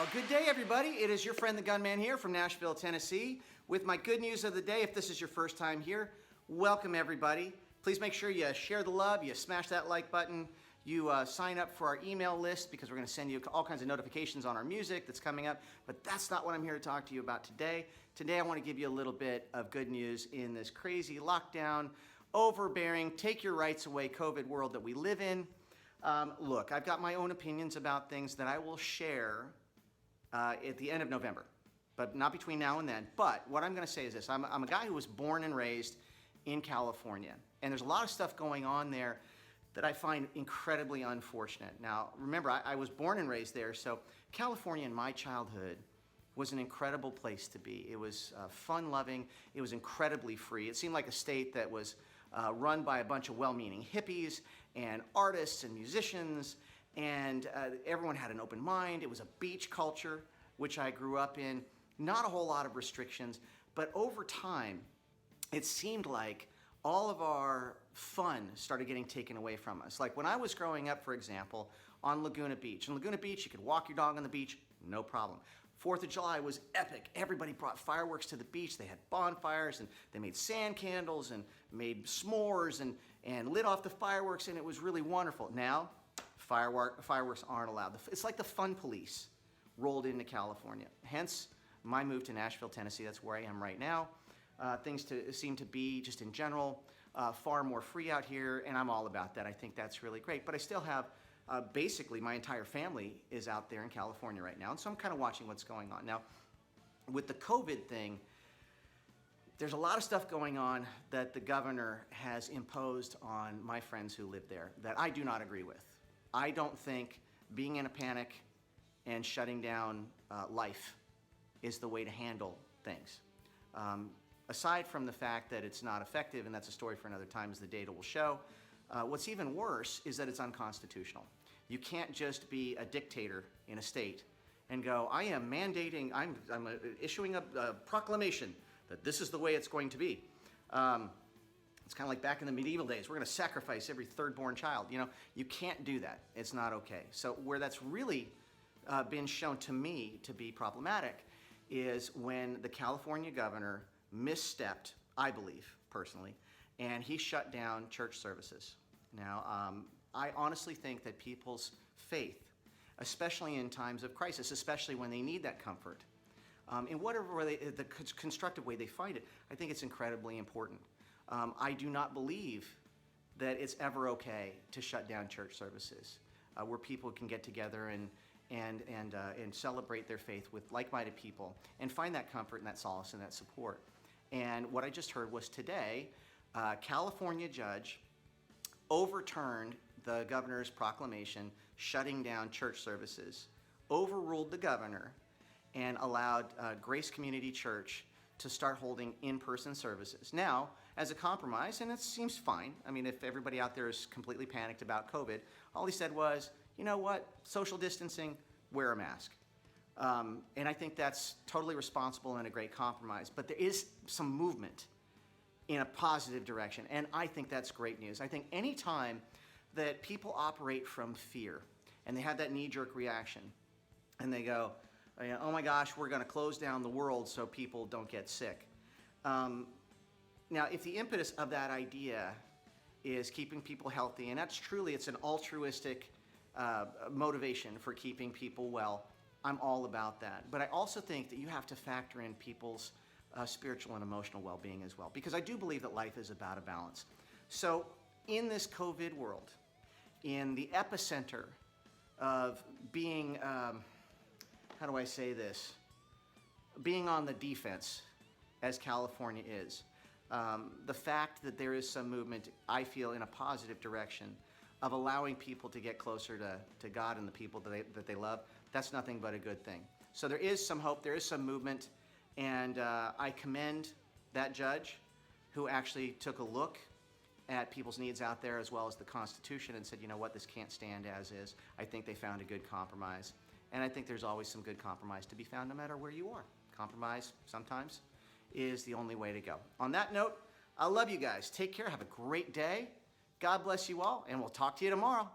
Well, good day, everybody. It is your friend, the Gunman, here from Nashville, Tennessee, with my good news of the day. If this is your first time here, welcome, everybody. Please make sure you share the love, you smash that like button, you sign up for our email list because we're going to send you all kinds of notifications on our music that's coming up. But that's not what I'm here to talk to you about today. Today, I want to give you a little bit of good news in this crazy lockdown, overbearing, take your rights away COVID world that we live in. Look, I've got my own opinions about things that I will share at the end of November, but not between now and then. But what I'm going to say is this. I'm a guy who was born and raised in California, and there's a lot of stuff going on there that I find incredibly unfortunate. Now, remember, I was born and raised there, so California in my childhood was an incredible place to be. It was fun-loving. It was incredibly free. It seemed like a state that was run by a bunch of well-meaning hippies and artists and musicians, and everyone had an open mind. It was a beach culture, which I grew up in. Not a whole lot of restrictions, but over time, it seemed like all of our fun started getting taken away from us. Like when I was growing up, for example, on Laguna Beach. In Laguna Beach, you could walk your dog on the beach, no problem. 4th of July was epic. Everybody brought fireworks to the beach. They had bonfires, and they made sand candles and made s'mores and lit off the fireworks, and it was really wonderful. Now, fireworks aren't allowed. It's like the fun police rolled into California. Hence, my move to Nashville, Tennessee. That's where I am right now. Things seem to be, just in general, far more free out here, and I'm all about that. I think that's really great. But I still have, basically, my entire family is out there in California right now, and so I'm kind of watching what's going on. Now, with the COVID thing, there's a lot of stuff going on that the governor has imposed on my friends who live there that I do not agree with. I don't think being in a panic and shutting down life is the way to handle things. Aside from the fact that it's not effective, and that's a story for another time as the data will show, what's even worse is that it's unconstitutional. You can't just be a dictator in a state and go, I am mandating, I'm issuing a proclamation that this is the way it's going to be. It's kind of like back in the medieval days. We're going to sacrifice every third-born child. You know, you can't do that. It's not okay. So where that's really been shown to me to be problematic is when the California governor misstepped, I believe, personally, and he shut down church services. Now, I honestly think that people's faith, especially in times of crisis, especially when they need that comfort, in whatever way the constructive way they find it, I think it's incredibly important. I do not believe that it's ever okay to shut down church services where people can get together and celebrate their faith with like-minded people and find that comfort and that solace and that support. And what I just heard was today, a California judge overturned the governor's proclamation shutting down church services, overruled the governor, and allowed Grace Community Church to start holding in-person services. Now, as a compromise, and it seems fine. I mean, if everybody out there is completely panicked about COVID, all he said was, you know what, social distancing, wear a mask. And I think that's totally responsible and a great compromise. But there is some movement in a positive direction, and I think that's great news. I think any time that people operate from fear, and they have that knee-jerk reaction, and they go, oh my gosh, we're going to close down the world so people don't get sick. Now, if the impetus of that idea is keeping people healthy, and that's truly, it's an altruistic motivation for keeping people well, I'm all about that. But I also think that you have to factor in people's spiritual and emotional well-being as well, because I do believe that life is about a balance. So in this COVID world, in the epicenter of being, how do I say this, being on the defense, as California is, the fact that there is some movement, I feel, in a positive direction of allowing people to get closer to God and the people that they love, that's nothing but a good thing. So there is some hope, there is some movement, and I commend that judge who actually took a look at people's needs out there as well as the Constitution and said, you know what, this can't stand as is. I think they found a good compromise. And I think there's always some good compromise to be found no matter where you are. Compromise, sometimes, is the only way to go. On that note, I love you guys. Take care. Have a great day. God bless you all, and we'll talk to you tomorrow.